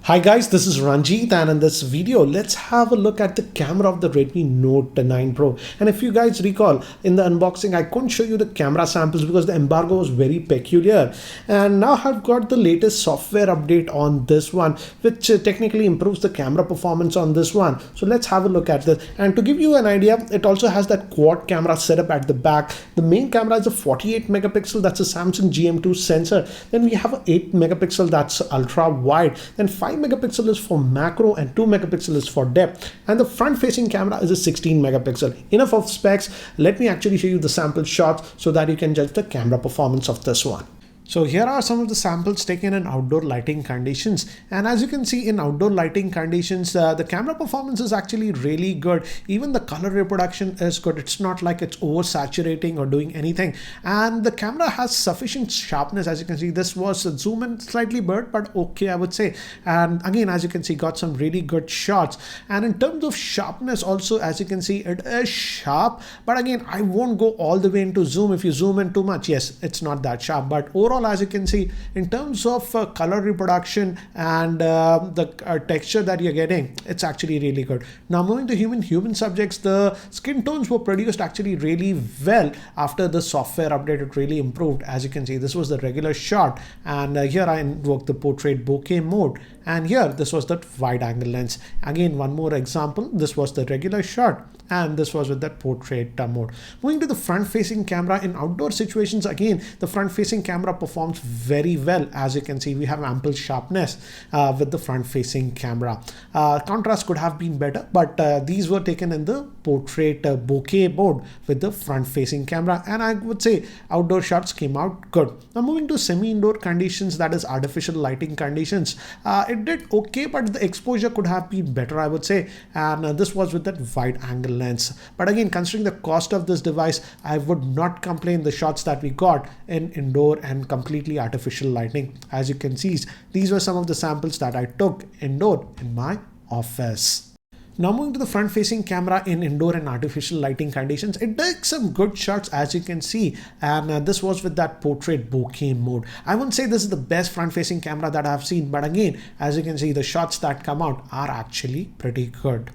Hi guys, this is Ranjit, and in this video let's have a look at the camera of the Redmi Note 9 Pro. And if you guys recall, in the unboxing I couldn't show you the camera samples because the embargo was very peculiar, and now I've got the latest software update on this one, which technically improves the camera performance on this one. So let's have a look at this, and to give you an idea, it also has that quad camera setup at the back. The main camera is a 48 megapixel, that's a Samsung GM2 sensor. Then we have an 8 megapixel, that's ultra wide. Then 5 megapixel is for macro and 2 megapixel is for depth, and the front facing camera is a 16 megapixel. Enough of specs, let me actually show you the sample shots so that you can judge the camera performance of this one. So here are some of the samples taken in outdoor lighting conditions, and as you can see, in outdoor lighting conditions the camera performance is actually really good. Even the color reproduction is good. It's not like it's oversaturating or doing anything, and the camera has sufficient sharpness. As you can see, this was zoom in slightly blurred, but okay, I would say. And again, as you can see, got some really good shots. And in terms of sharpness also, as you can see, it is sharp, but again, I won't go all the way into zoom. If you zoom in too much, yes, it's not that sharp, but overall, as you can see, in terms of color reproduction and the texture that you're getting, it's actually really good. Now moving to human subjects, the skin tones were produced actually really well after the software update. It really improved. As you can see, this was the regular shot, and here I invoked the portrait bokeh mode, and here this was that wide angle lens. Again, one more example, this was the regular shot, and this was with that portrait mode. Moving to the front facing camera, in outdoor situations, again, the front facing camera performs very well. As you can see, we have ample sharpness with the front facing camera. Contrast could have been better, but these were taken in the portrait bokeh mode with the front facing camera, and I would say outdoor shots came out good. Now moving to semi-indoor conditions, that is artificial lighting conditions, it did okay, but the exposure could have been better, I would say, and this was with that wide angle lens. But again, considering the cost of this device, I would not complain the shots that we got in indoor and completely artificial lighting. As you can see, these were some of the samples that I took indoor in my office. Now moving to the front facing camera in indoor and artificial lighting conditions, it did some good shots, as you can see, and this was with that portrait bokeh mode. I wouldn't say this is the best front facing camera that I've seen, but again, as you can see, the shots that come out are actually pretty good.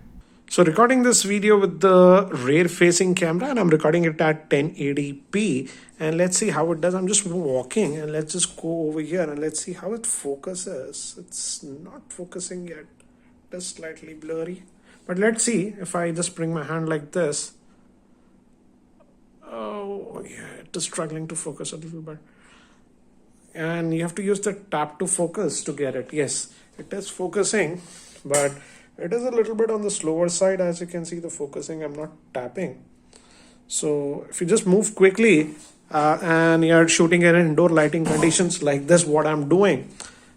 So recording this video with the rear facing camera, and I'm recording it at 1080p, and let's see how it does. I'm just walking, and let's just go over here and let's see how it focuses. It's not focusing yet. It is slightly blurry, but let's see if I just bring my hand like this. Oh yeah, it is struggling to focus a little bit, and you have to use the tap to focus to get it. Yes, it is focusing, but it is a little bit on the slower side. As you can see, the focusing, I'm not tapping. So if you just move quickly and you're shooting in indoor lighting conditions like this, what I'm doing,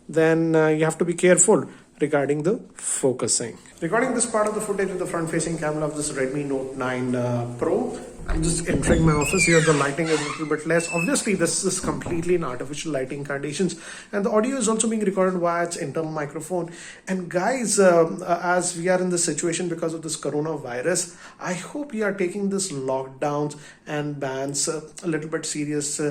then you have to be careful regarding the focusing. Regarding this part of the footage with the front facing camera of this Redmi Note 9 Pro, I'm just entering my office here. The lighting is a little bit less. Obviously, this is completely in artificial lighting conditions, and the audio is also being recorded via its internal microphone. And guys, as we are in this situation because of this coronavirus, I hope you are taking this lockdowns and bans a little bit serious.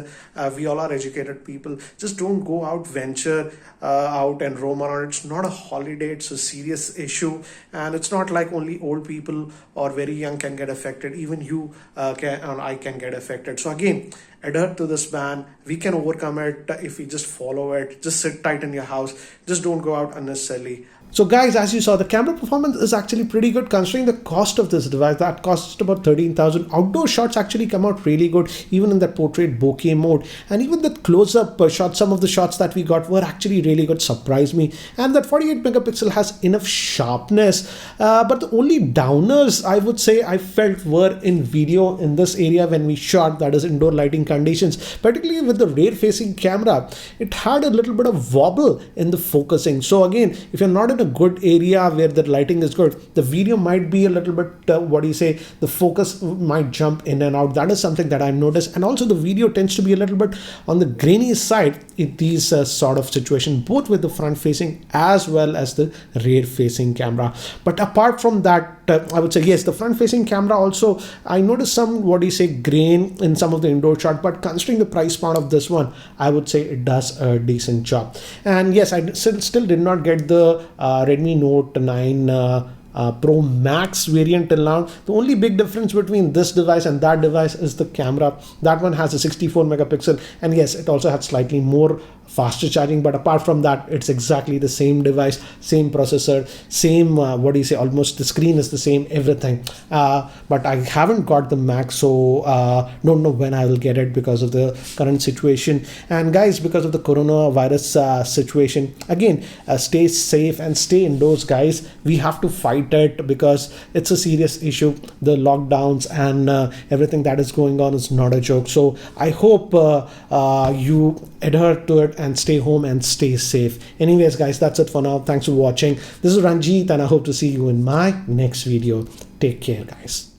We all are educated people. Just don't go out, venture out and roam around. It's not a holiday. It's a serious issue, and it's not like only old people or very young can get affected. Even you and I can get affected. So again, adhere to this ban. We can overcome it if we just follow it. Just sit tight in your house. Just don't go out unnecessarily. So guys, as you saw, the camera performance is actually pretty good considering the cost of this device. That costs about 13,000. Outdoor shots actually come out really good, even in that portrait bokeh mode. And even the close-up shots, some of the shots that we got were actually really good, surprised me. And that 48 megapixel has enough sharpness. But the only downers, I would say, I felt were in video in this area when we shot, that is indoor lighting conditions. Particularly with the rear-facing camera, it had a little bit of wobble in the focusing. So again, if you're not in a good area where the lighting is good, the video might be a little bit the focus might jump in and out. That is something that I've noticed. And also the video tends to be a little bit on the grainy side in these sort of situations, both with the front facing as well as the rear facing camera. But apart from that, I would say yes, the front facing camera also, I noticed some, what do you say, grain in some of the indoor shot, but considering the price point of this one, I would say it does a decent job. And yes, I still did not get the Redmi Note 9 Pro Max variant till now. The only big difference between this device and that device is the camera. That one has a 64 megapixel, and yes, it also has slightly more faster charging, but apart from that, it's exactly the same device, same processor, same what do you say, almost the screen is the same, everything. But I haven't got the Max, so don't know when I will get it because of the current situation. And guys, because of the coronavirus situation, again, stay safe and stay indoors, guys. We have to fight it because it's a serious issue. The lockdowns and everything that is going on is not a joke. So I hope you adhere to it and stay home and stay safe. Anyways, guys, that's it for now. Thanks for watching. This is Ranjit, and I hope to see you in my next video. Take care, guys.